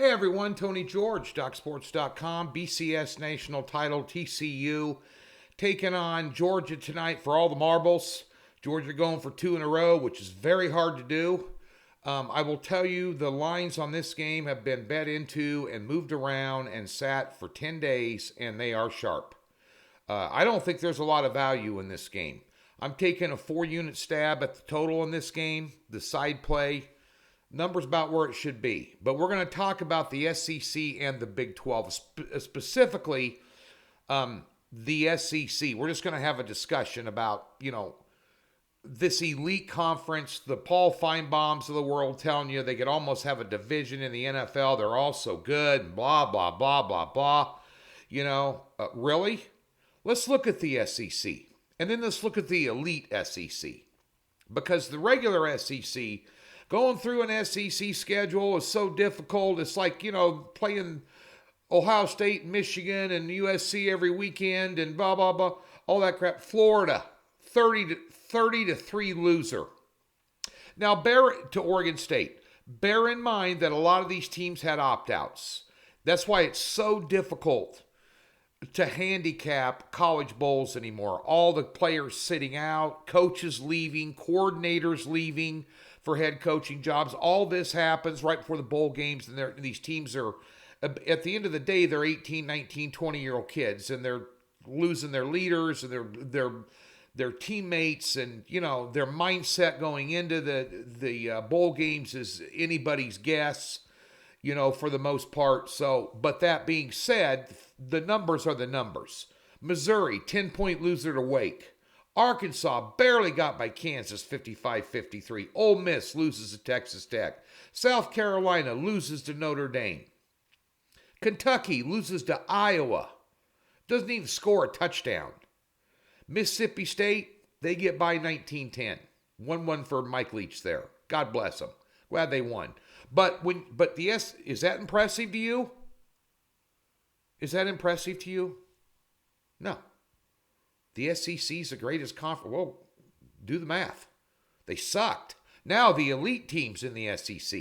Hey everyone, Tony George, DocSports.com, BCS National Title, TCU, taking on Georgia tonight for all the marbles. Georgia going for two in a row, which is very hard to do. I will tell you the lines on this game have been bet into and moved around and sat for 10 days, and they are sharp. I don't think there's a lot of value in this game. I'm taking a 4-unit stab at the total in this game, the side play. Numbers about where it should be. But we're going to talk about the SEC and the Big 12, specifically the SEC. We're just going to have a discussion about, this elite conference, the Paul Feinbaums of the world telling you they could almost have a division in the NFL. They're all so good, and blah, blah, blah, blah, blah. Really? Let's look at the SEC. And then let's look at the elite SEC. Because the regular SEC, going through an SEC schedule is so difficult. It's like, playing Ohio State, Michigan, and USC every weekend and blah, blah, blah. All that crap. Florida, 30-3 loser. Now, to Oregon State. Bear in mind that a lot of these teams had opt-outs. That's why it's so difficult to handicap college bowls anymore. All the players sitting out, coaches leaving, coordinators leaving for head coaching jobs. All this happens right before the bowl games, and these teams are, at the end of the day, they're 18, 19, 20-year-old kids, and they're losing their leaders and their teammates, and their mindset going into the bowl games is anybody's guess, for the most part. So, but that being said, the numbers are the numbers. Missouri, 10-point loser to Wake. Arkansas barely got by Kansas 55-53. Ole Miss loses to Texas Tech. South Carolina loses to Notre Dame. Kentucky loses to Iowa. Doesn't even score a touchdown. Mississippi State, they get by 19-10. 1-1 for Mike Leach there. God bless them. Glad they won. Is that impressive to you? Is that impressive to you? No. The SEC is the greatest conference. Well, do the math. They sucked. Now the elite teams in the SEC,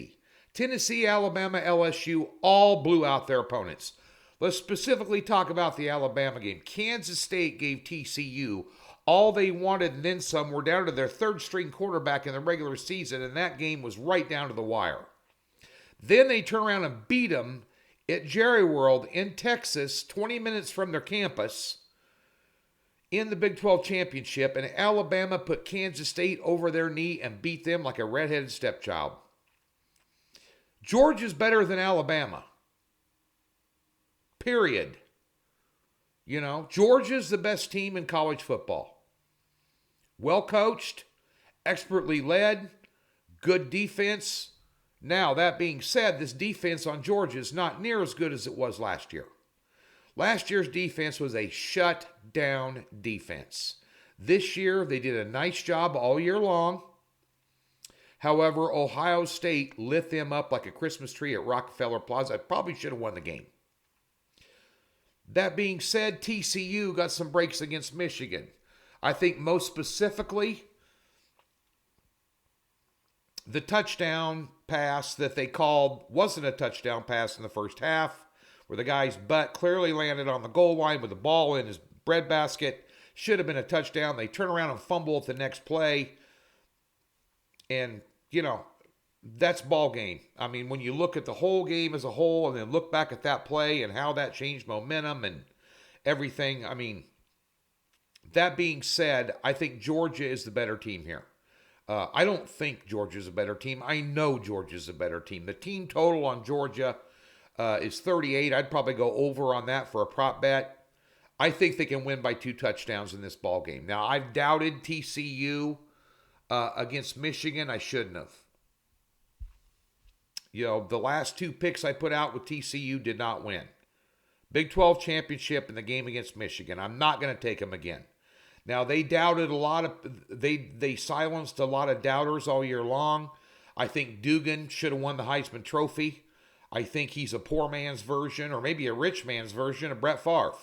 Tennessee, Alabama, LSU, all blew out their opponents. Let's specifically talk about the Alabama game. Kansas State gave TCU all they wanted and then some. Were down to their third-string quarterback in the regular season, and that game was right down to the wire. Then they turn around and beat them at Jerry World in Texas, 20 minutes from their campus, in the Big 12 championship, and Alabama put Kansas State over their knee and beat them like a redheaded stepchild. Georgia's better than Alabama. Period. Georgia's the best team in college football. Well coached, expertly led, good defense. Now, that being said, this defense on Georgia is not near as good as it was last year. Last year's defense was a shut-down defense. This year, they did a nice job all year long. However, Ohio State lit them up like a Christmas tree at Rockefeller Plaza. Probably should have won the game. That being said, TCU got some breaks against Michigan. I think most specifically, the touchdown pass that they called wasn't a touchdown pass in the first half, where the guy's butt clearly landed on the goal line with the ball in his breadbasket. Should have been a touchdown. They turn around and fumble at the next play. And, that's ball game. I mean, when you look at the whole game as a whole and then look back at that play and how that changed momentum and everything, I mean, that being said, I think Georgia is the better team here. I don't think Georgia's a better team. I know Georgia's a better team. The team total on Georgia is 38. I'd probably go over on that for a prop bet. I think they can win by 2 touchdowns in this ball game. Now, I've doubted TCU against Michigan. I shouldn't have. The last 2 picks I put out with TCU did not win. Big 12 championship and the game against Michigan. I'm not going to take them again. Now, they doubted they silenced a lot of doubters all year long. I think Dugan should have won the Heisman Trophy. I think he's a poor man's version, or maybe a rich man's version of Brett Favre.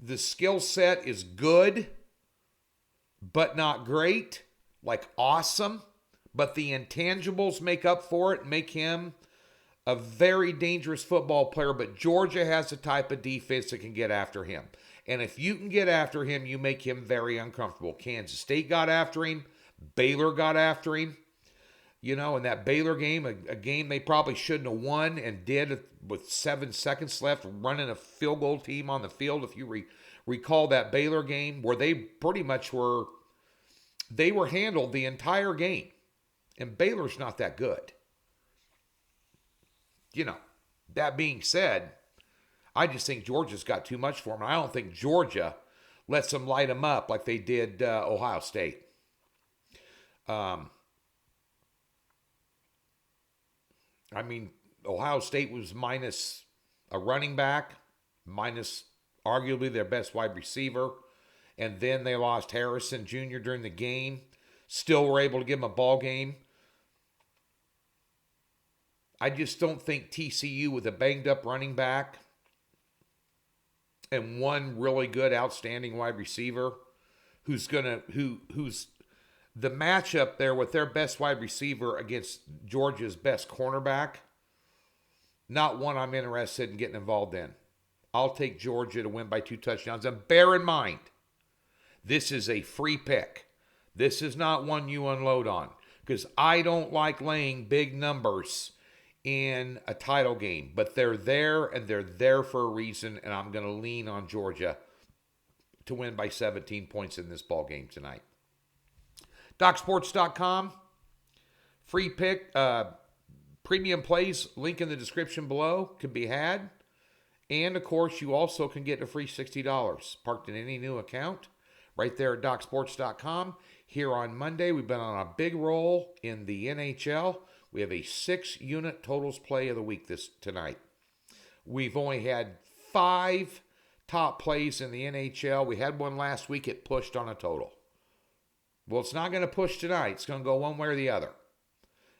The skill set is good, but not great, like awesome. But the intangibles make up for it and make him a very dangerous football player, but Georgia has the type of defense that can get after him. And if you can get after him, you make him very uncomfortable. Kansas State got after him. Baylor got after him. You know, in that Baylor game, a game they probably shouldn't have won and did with 7 seconds left, running a field goal team on the field. If you recall that Baylor game where they pretty much were handled the entire game. And Baylor's not that good. You know, that being said, I just think Georgia's got too much for them. I don't think Georgia lets them light them up like they did Ohio State. I mean, Ohio State was minus a running back, minus arguably their best wide receiver, and then they lost Harrison Jr. during the game. Still were able to give them a ball game. I just don't think TCU with a banged up running back and one really good, outstanding wide receiver who's the matchup there with their best wide receiver against Georgia's best cornerback, not one I'm interested in getting involved in. I'll take Georgia to win by 2 touchdowns. And bear in mind, this is a free pick. This is not one you unload on, because I don't like laying big numbers in a title game. But they're there, and they're there for a reason, and I'm going to lean on Georgia to win by 17 points in this ball game tonight. DocSports.com, free pick, premium plays, link in the description below, can be had. And, of course, you also can get a free $60 parked in any new account right there at DocSports.com. Here on Monday, we've been on a big roll in the NHL. We have a 6-unit totals play of the week tonight. We've only had 5 top plays in the NHL. We had one last week. It pushed on a total. Well, it's not going to push tonight. It's going to go one way or the other.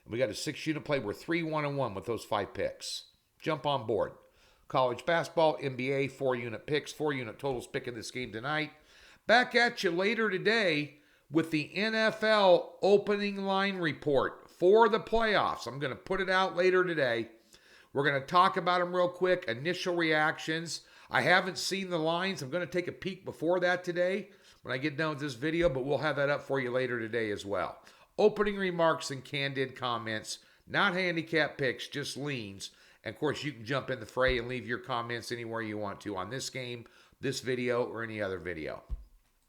We got a 6-unit play. We're 3-1-1 with those 5 picks. Jump on board. College basketball, NBA, 4-unit picks, 4-unit totals picking this game tonight. Back at you later today with the NFL opening line report for the playoffs. I'm going to put it out later today. We're going to talk about them real quick. Initial reactions. I haven't seen the lines. I'm going to take a peek before that today when I get done with this video, but we'll have that up for you later today as well. Opening remarks and candid comments, not handicap picks, just leans. And of course, you can jump in the fray and leave your comments anywhere you want to on this game, this video, or any other video.